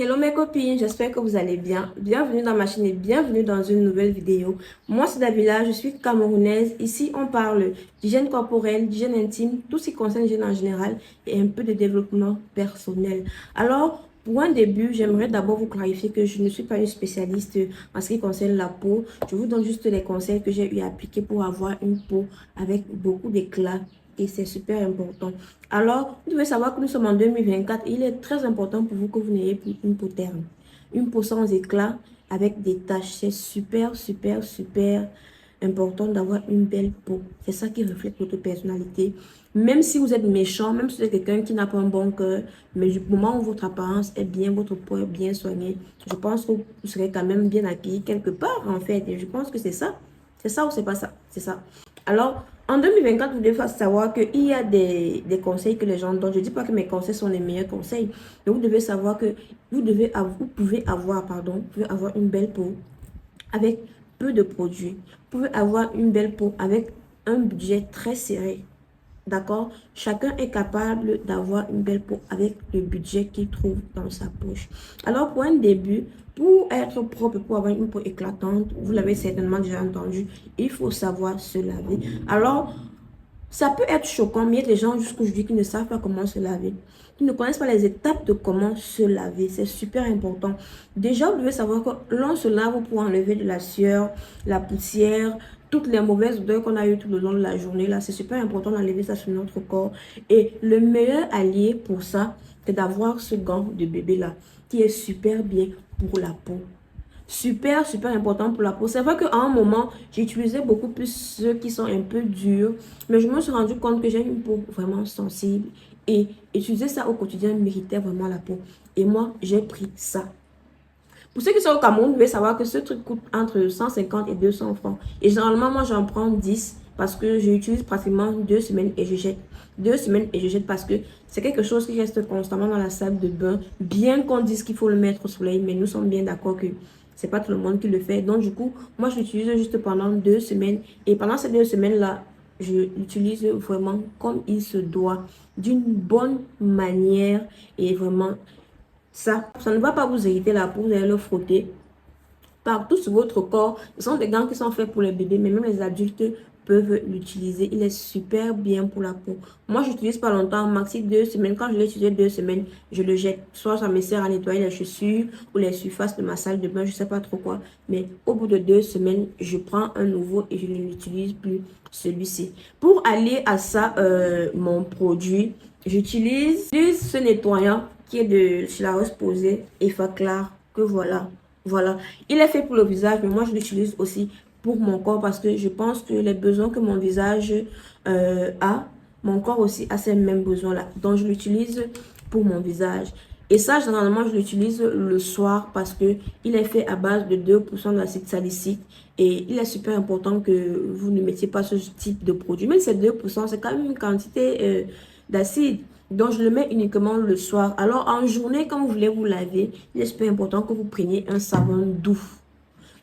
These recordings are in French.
Hello mes copines, j'espère que vous allez bien. Bienvenue dans ma chaîne et bienvenue dans une nouvelle vidéo. Moi c'est Davila, je suis camerounaise. Ici on parle d'hygiène corporelle, d'hygiène intime, tout ce qui concerne l'hygiène en général et un peu de développement personnel. Alors pour un début, j'aimerais d'abord vous clarifier que je ne suis pas une spécialiste en ce qui concerne la peau. Je vous donne juste les conseils que j'ai eu à appliquer pour avoir une peau avec beaucoup d'éclat et c'est super important. Alors, vous devez savoir que nous sommes en 2024 et il est très important pour vous que vous n'ayez plus une peau terne. Une peau sans éclat avec des taches. C'est super, super, super important d'avoir une belle peau. C'est ça qui reflète votre personnalité. Même si vous êtes méchant, même si vous êtes quelqu'un qui n'a pas un bon cœur, mais du moment où votre apparence est bien, votre peau est bien soignée, je pense que vous serez quand même bien accueilli quelque part en fait. Et je pense que c'est ça. C'est ça ou c'est pas ça? C'est ça. Alors, en 2024, vous devez savoir qu'il y a des conseils que les gens donnent. Je ne dis pas que mes conseils sont les meilleurs conseils, mais vous devez savoir que vous pouvez avoir, une belle peau avec peu de produits. Vous pouvez avoir une belle peau avec un budget très serré. D'accord? Chacun est capable d'avoir une belle peau avec le budget qu'il trouve dans sa poche. Alors, pour un début, pour être propre, pour avoir une peau éclatante, vous l'avez certainement déjà entendu, il faut savoir se laver. Alors, ça peut être choquant, mais il y a des gens jusqu'aujourd'hui qui ne savent pas comment se laver. Qui ne connaissent pas les étapes de comment se laver. C'est super important. Déjà, vous devez savoir que l'on se lave pour enlever de la sueur, la poussière, toutes les mauvaises odeurs qu'on a eues tout le long de la journée. Là, c'est super important d'enlever ça sur notre corps. Et le meilleur allié pour ça, c'est d'avoir ce gant de bébé là, qui est super bien pour la peau. Super, super important pour la peau. C'est vrai qu'à un moment, j'utilisais beaucoup plus ceux qui sont un peu durs. Mais je me suis rendu compte que j'ai une peau vraiment sensible. Et utiliser ça au quotidien méritait vraiment la peau. Et moi, j'ai pris ça. Pour ceux qui sont au Cameroun, vous devez savoir que ce truc coûte entre 150 et 200 francs. Et généralement, moi, j'en prends 10 parce que j'utilise pratiquement 2 semaines et je jette. 2 semaines et je jette parce que c'est quelque chose qui reste constamment dans la salle de bain. Bien qu'on dise qu'il faut le mettre au soleil, mais nous sommes bien d'accord que c'est pas tout le monde qui le fait. Donc, du coup, moi, je l'utilise juste pendant 2 semaines. Et pendant ces 2 semaines-là, je l'utilise vraiment comme il se doit, d'une bonne manière et vraiment ça ne va pas vous irriter la peau, vous allez le frotter partout sur votre corps. Ce sont des gants qui sont faits pour les bébés, mais même les adultes peuvent l'utiliser. Il est super bien pour la peau. Moi, je n'utilise pas longtemps, maxi 2 semaines. Quand je l'ai utilisé 2 semaines, je le jette. Soit ça me sert à nettoyer les chaussures ou les surfaces de ma salle de bain, je ne sais pas trop quoi. Mais au bout de 2 semaines, je prends un nouveau et je ne l'utilise plus, celui-ci. Pour aller à ça, mon produit, j'utilise ce nettoyant qui est de chez La Roche-Posay, Effaclar, que voilà. Voilà. Il est fait pour le visage, mais moi, je l'utilise aussi pour mon corps parce que je pense que les besoins que mon visage a, mon corps aussi a ces mêmes besoins-là. Donc, je l'utilise pour mon visage. Et ça, généralement, je l'utilise le soir parce que il est fait à base de 2% d'acide salicylique. Et il est super important que vous ne mettiez pas ce type de produit. Même si c'est 2%, c'est quand même une quantité d'acide. Donc, je le mets uniquement le soir. Alors, en journée, quand vous voulez vous laver, il est super important que vous preniez un savon doux.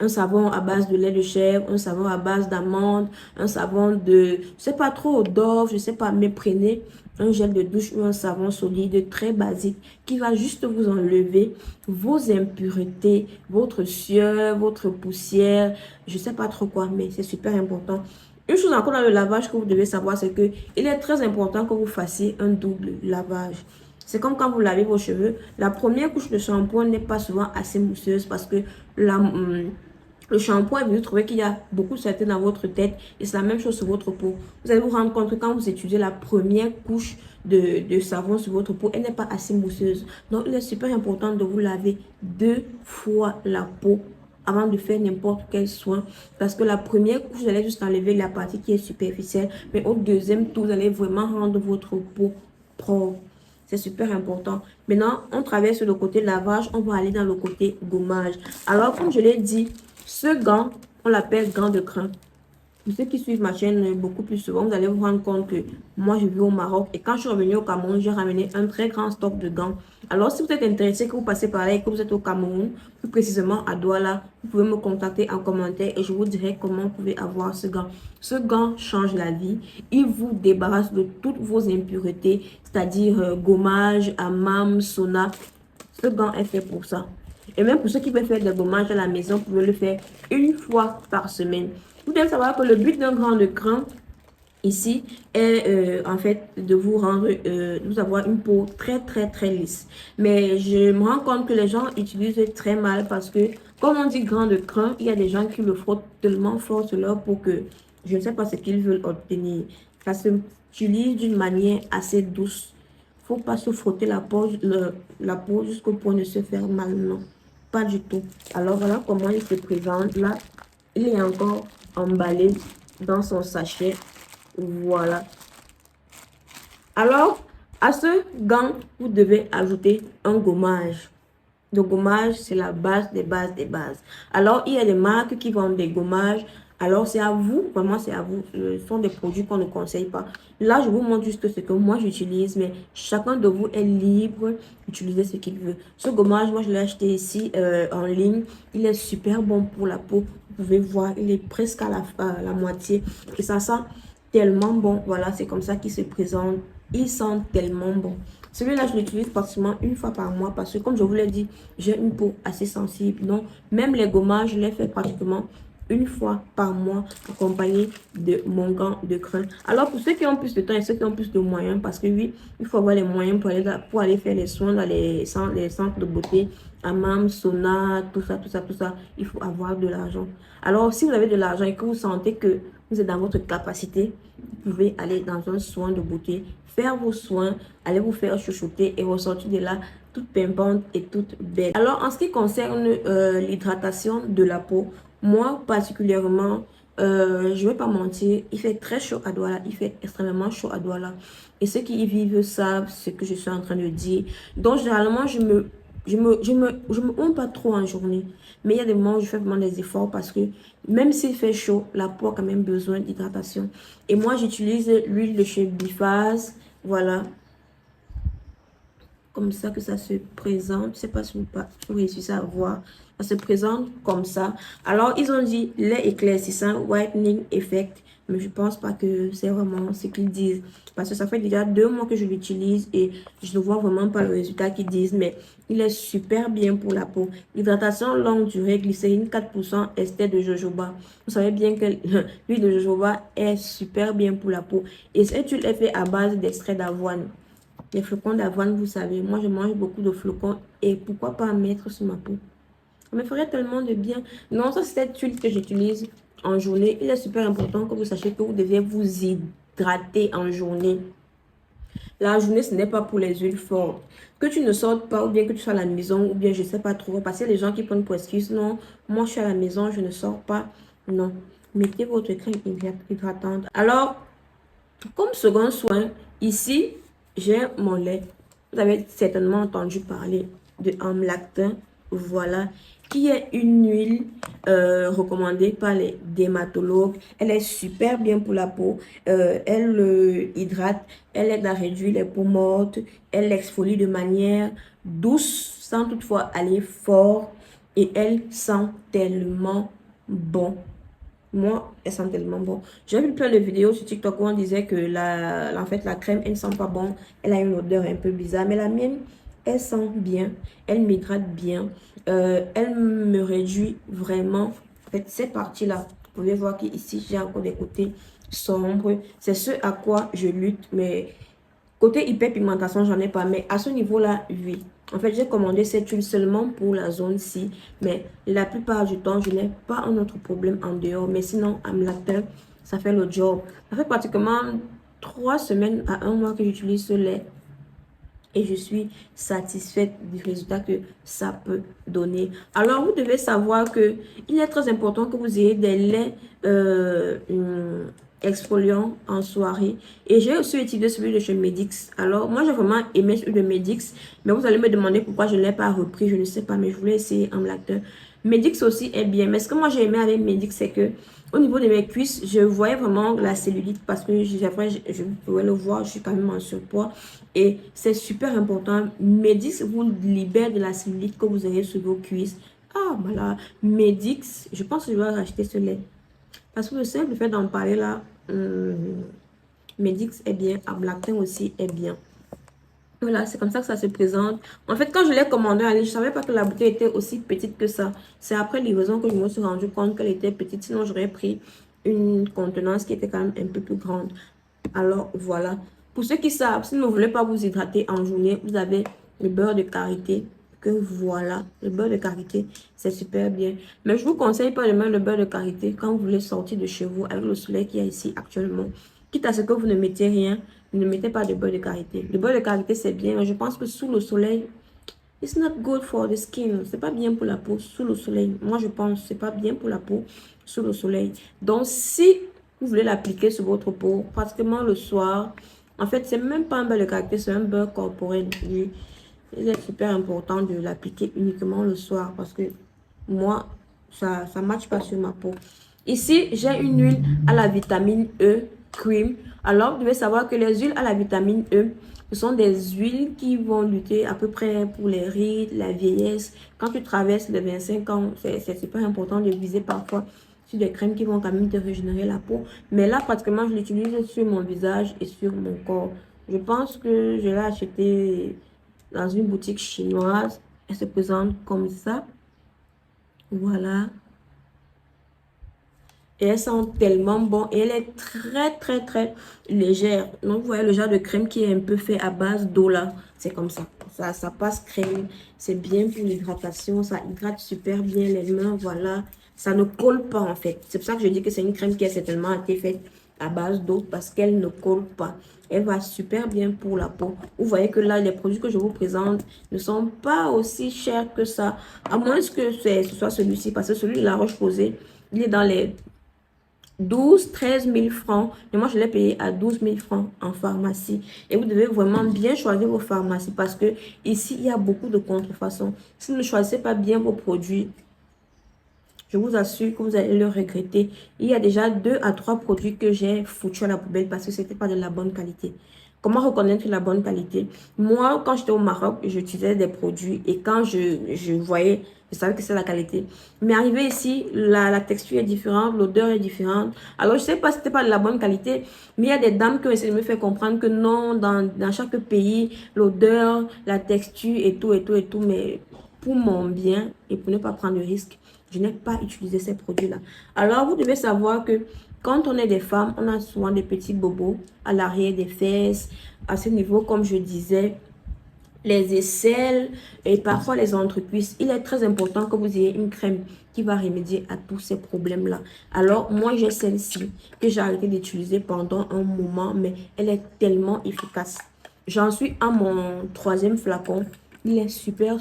Un savon à base de lait de chèvre, un savon à base d'amande, un savon de, je sais pas trop, d'orge, je sais pas, mais prenez un gel de douche ou un savon solide très basique qui va juste vous enlever vos impuretés, votre sueur, votre poussière, je sais pas trop quoi, mais c'est super important. Une chose encore dans le lavage que vous devez savoir, c'est que il est très important que vous fassiez un double lavage. C'est comme quand vous lavez vos cheveux, la première couche de shampoing n'est pas souvent assez mousseuse parce que le shampoing, vous trouvez qu'il y a beaucoup de saleté dans votre tête et c'est la même chose sur votre peau. Vous allez vous rendre compte que quand vous utilisez la première couche de savon sur votre peau, elle n'est pas assez mousseuse. Donc, il est super important de vous laver 2 fois la peau avant de faire n'importe quel soin. Parce que la première couche, vous allez juste enlever la partie qui est superficielle. Mais au deuxième tour, vous allez vraiment rendre votre peau propre. C'est super important. Maintenant, on traverse le côté lavage, on va aller dans le côté gommage. Alors, comme je l'ai dit, ce gant, on l'appelle gant de crin. Pour ceux qui suivent ma chaîne beaucoup plus souvent, vous allez vous rendre compte que moi, je vis au Maroc. Et quand je suis revenue au Cameroun, j'ai ramené un très grand stock de gants. Alors, si vous êtes intéressé, que vous passez par là et que vous êtes au Cameroun, plus précisément à Douala, vous pouvez me contacter en commentaire et je vous dirai comment vous pouvez avoir ce gant. Ce gant change la vie. Il vous débarrasse de toutes vos impuretés, c'est-à-dire gommage, hammam, sauna. Ce gant est fait pour ça. Et même pour ceux qui veulent faire des gommages à la maison, vous pouvez le faire une fois par semaine. Vous devez savoir que le but d'un gant de crin ici est en fait de vous rendre, vous avoir une peau très lisse. Mais je me rends compte que les gens utilisent très mal parce que, comme on dit gant de crin, il y a des gens qui le frottent tellement fort sur leur peau que je ne sais pas ce qu'ils veulent obtenir. Ça s'utilise d'une manière assez douce. Faut pas se frotter la peau jusqu'au point de se faire mal, non. Pas du tout. Alors voilà comment il se présente. Là, il est encore emballé dans son sachet. Voilà. Alors, à ce gant, vous devez ajouter un gommage. Le gommage, c'est la base des bases des bases. Alors, il y a des marques qui vendent des gommages. Alors, c'est à vous, vraiment, c'est à vous. Ce sont des produits qu'on ne conseille pas. Là, je vous montre juste ce que moi, j'utilise, mais chacun de vous est libre d'utiliser ce qu'il veut. Ce gommage, moi, je l'ai acheté ici en ligne. Il est super bon pour la peau. Vous pouvez voir, il est presque à la moitié. Et ça sent tellement bon. Voilà, c'est comme ça qu'il se présente. Il sent tellement bon. Celui-là, je l'utilise pratiquement une fois par mois parce que, comme je vous l'ai dit, j'ai une peau assez sensible. Donc, même les gommages, je les fais pratiquement une fois par mois accompagné de mon gant de crin. Alors, pour ceux qui ont plus de temps et ceux qui ont plus de moyens, parce que oui, il faut avoir les moyens pour aller faire les soins dans les centres de beauté, hammam, sauna, tout ça, il faut avoir de l'argent. Alors, si vous avez de l'argent et que vous sentez que vous êtes dans votre capacité, vous pouvez aller dans un soin de beauté, faire vos soins, aller vous faire chouchouter et ressortir de là toute pimpante et toute belle. Alors, en ce qui concerne l'hydratation de la peau, moi particulièrement, je vais pas mentir, il fait très chaud à Douala, il fait extrêmement chaud à Douala. Et ceux qui y vivent savent ce que je suis en train de dire. Donc, généralement, je me honte pas trop en journée. Mais il y a des moments où je fais vraiment des efforts parce que même s'il fait chaud, la peau a quand même besoin d'hydratation. Et moi, j'utilise l'huile de chez Bifaz. Voilà. Comme ça que ça se présente. Je sais pas si vous réussissez à voir. Ça se présente comme ça. Alors, ils ont dit lait éclaircissant, whitening effect. Mais je pense pas que c'est vraiment ce qu'ils disent. Parce que ça fait déjà 2 mois que je l'utilise et je ne vois vraiment pas le résultat qu'ils disent. Mais il est super bien pour la peau. Hydratation longue durée, glycérine 4%, ester de jojoba. Vous savez bien que l'huile de jojoba est super bien pour la peau. Et cette huile est faite à base d'extrait d'avoine. Les flocons d'avoine, vous savez, moi je mange beaucoup de flocons et pourquoi pas en mettre sur ma peau. Ça me ferait tellement de bien. Non, ça c'est cette huile que j'utilise en journée. Il est super important que vous sachiez que vous devez vous hydrater en journée. La journée, ce n'est pas pour les huiles fortes. Que tu ne sortes pas ou bien que tu sois à la maison ou bien je ne sais pas trop. Parce que les gens qui prennent pour excuse, non, moi je suis à la maison, je ne sors pas. Non, mettez votre crème hydratante. Alors, comme second soin, ici, j'ai mon lait. Vous avez certainement entendu parler de Amlactin, voilà, qui est une huile recommandée par les dermatologues. Elle est super bien pour la peau. Elle hydrate, elle aide à réduire les peaux mortes, elle exfolie de manière douce, sans toutefois aller fort. Et elle sent tellement bon. Moi, elle sent tellement bon. J'ai vu plein de vidéos sur TikTok où on disait que en fait, la crème, elle ne sent pas bon. Elle a une odeur un peu bizarre. Mais la mienne, elle sent bien. Elle m'hydrate bien. Elle me réduit vraiment. En fait, ces parties-là, vous pouvez voir qu'ici, j'ai encore des côtés sombres. C'est ce à quoi je lutte. Mais côté hyperpigmentation, j'en ai pas. Mais à ce niveau-là, oui. En fait, j'ai commandé cette huile seulement pour la zone-ci. Mais la plupart du temps, je n'ai pas un autre problème en dehors. Mais sinon, Amlactin, ça fait le job. Ça fait pratiquement 3 semaines à 1 mois que j'utilise ce lait. Et je suis satisfaite du résultat que ça peut donner. Alors, vous devez savoir que il est très important que vous ayez des laits exfoliants en soirée. Et j'ai aussi utilisé celui de chez Medix. Alors, moi, j'ai vraiment aimé celui de Medix. Mais vous allez me demander pourquoi je ne l'ai pas repris. Je ne sais pas, mais je voulais essayer en lacteur. Medix aussi est bien. Mais ce que moi, j'ai aimé avec Medix, c'est que au niveau de mes cuisses, je voyais vraiment la cellulite parce que je pouvais le voir, je suis quand même en surpoids. Et c'est super important. Medix vous libère de la cellulite que vous avez sur vos cuisses. Ah, voilà. Medix, je pense que je vais racheter ce lait. Parce que le simple fait d'en parler là, Medix est bien, Amlactin aussi est bien. Voilà, c'est comme ça que ça se présente. En fait, quand je l'ai commandé en ligne, je ne savais pas que la bouteille était aussi petite que ça. C'est après livraison que je me suis rendu compte qu'elle était petite. Sinon, j'aurais pris une contenance qui était quand même un peu plus grande. Alors, voilà. Pour ceux qui savent, si vous ne voulez pas vous hydrater en journée, vous avez le beurre de karité. Que voilà, le beurre de karité, c'est super bien. Mais je vous conseille pas de mettre le beurre de karité quand vous voulez sortir de chez vous avec le soleil qu'il y a ici actuellement. Quitte à ce que vous ne mettez rien, ne mettez pas de beurre de karité. Le beurre de karité, c'est bien, mais je pense que sous le soleil, it's not good for the skin. C'est pas bien pour la peau sous le soleil. Moi, je pense que c'est pas bien pour la peau sous le soleil. Donc, si vous voulez l'appliquer sur votre peau, pratiquement le soir, en fait, c'est même pas un beurre de karité, c'est un beurre corporel. Il est super important de l'appliquer uniquement le soir parce que moi, ça ne matche pas sur ma peau. Ici, j'ai une huile à la vitamine E cream. Alors, vous devez savoir que les huiles à la vitamine E, ce sont des huiles qui vont lutter à peu près pour les rides, la vieillesse. Quand tu traverses les 25 ans, c'est super important de viser parfois sur des crèmes qui vont quand même te régénérer la peau. Mais là, pratiquement, je l'utilise sur mon visage et sur mon corps. Je pense que je l'ai acheté dans une boutique chinoise. Elle se présente comme ça. Voilà. Et elles sont tellement bon. Et elle est très légère. Donc, vous voyez le genre de crème qui est un peu fait à base d'eau là. C'est comme ça. Ça passe crème. C'est bien pour l'hydratation. Ça hydrate super bien les mains. Voilà. Ça ne colle pas en fait. C'est pour ça que je dis que c'est une crème qui a certainement été faite à base d'eau parce qu'elle ne colle pas. Elle va super bien pour la peau. Vous voyez que là, les produits que je vous présente ne sont pas aussi chers que ça. À moins que ce soit celui-ci. Parce que celui de la Roche-Posay, il est dans les 12 000 à 13 000 francs. Et moi, je l'ai payé à 12 000 francs en pharmacie. Et vous devez vraiment bien choisir vos pharmacies parce que ici, il y a beaucoup de contrefaçons. Si vous ne choisissez pas bien vos produits, je vous assure que vous allez le regretter. Il y a déjà 2 à 3 produits que j'ai foutu à la poubelle parce que ce n'était pas de la bonne qualité. Comment reconnaître la bonne qualité? Moi, quand j'étais au Maroc, j'utilisais des produits et quand je voyais, je savais que c'est la qualité. Mais arrivé ici, la texture est différente, l'odeur est différente. Alors, je ne sais pas si c'était pas de la bonne qualité, mais il y a des dames qui ont essayé de me faire comprendre que non, dans chaque pays, l'odeur, la texture et tout. Mais pour mon bien et pour ne pas prendre de risque, je n'ai pas utilisé ces produits-là. Alors, vous devez savoir que quand on est des femmes, on a souvent des petits bobos à l'arrière des fesses. À ce niveau, comme je disais, les aisselles et parfois les entrecuisses. Il est très important que vous ayez une crème qui va remédier à tous ces problèmes-là. Alors, moi, j'ai celle-ci que j'ai arrêté d'utiliser pendant un moment, mais elle est tellement efficace. J'en suis à mon 3e flacon. Il est super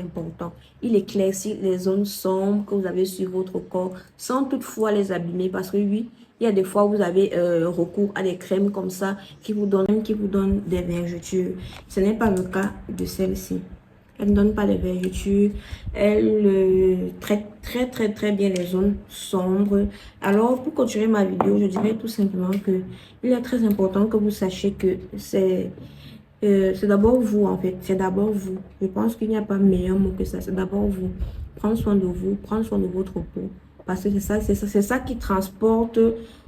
important. Il éclaircit les zones sombres que vous avez sur votre corps sans toutefois les abîmer parce que oui, il y a des fois où vous avez recours à des crèmes comme ça qui vous donnent des vergetures. Ce n'est pas le cas de celle-ci. Elle ne donne pas de vergetures. Elle traite très bien les zones sombres. Alors, pour continuer ma vidéo, je dirais tout simplement que il est très important que vous sachiez que c'est d'abord vous, en fait. C'est d'abord vous. Je pense qu'il n'y a pas meilleur mot que ça. C'est d'abord vous. Prendre soin de vous. Prendre soin de votre peau. Parce que c'est ça qui transporte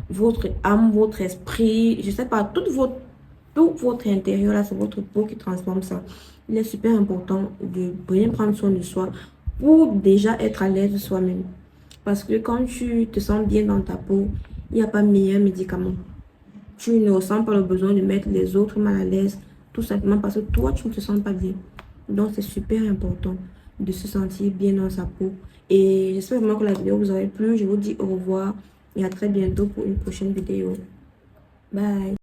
votre âme, votre esprit. Je sais pas, tout votre intérieur, là, c'est votre peau qui transforme ça. Il est super important de bien prendre soin de soi pour déjà être à l'aise soi-même. Parce que quand tu te sens bien dans ta peau, il n'y a pas meilleur médicament. Tu ne ressens pas le besoin de mettre les autres mal à l'aise. Tout simplement parce que toi, tu ne te sens pas bien. Donc, c'est super important de se sentir bien dans sa peau. Et j'espère vraiment que la vidéo vous aura plu. Je vous dis au revoir et à très bientôt pour une prochaine vidéo. Bye.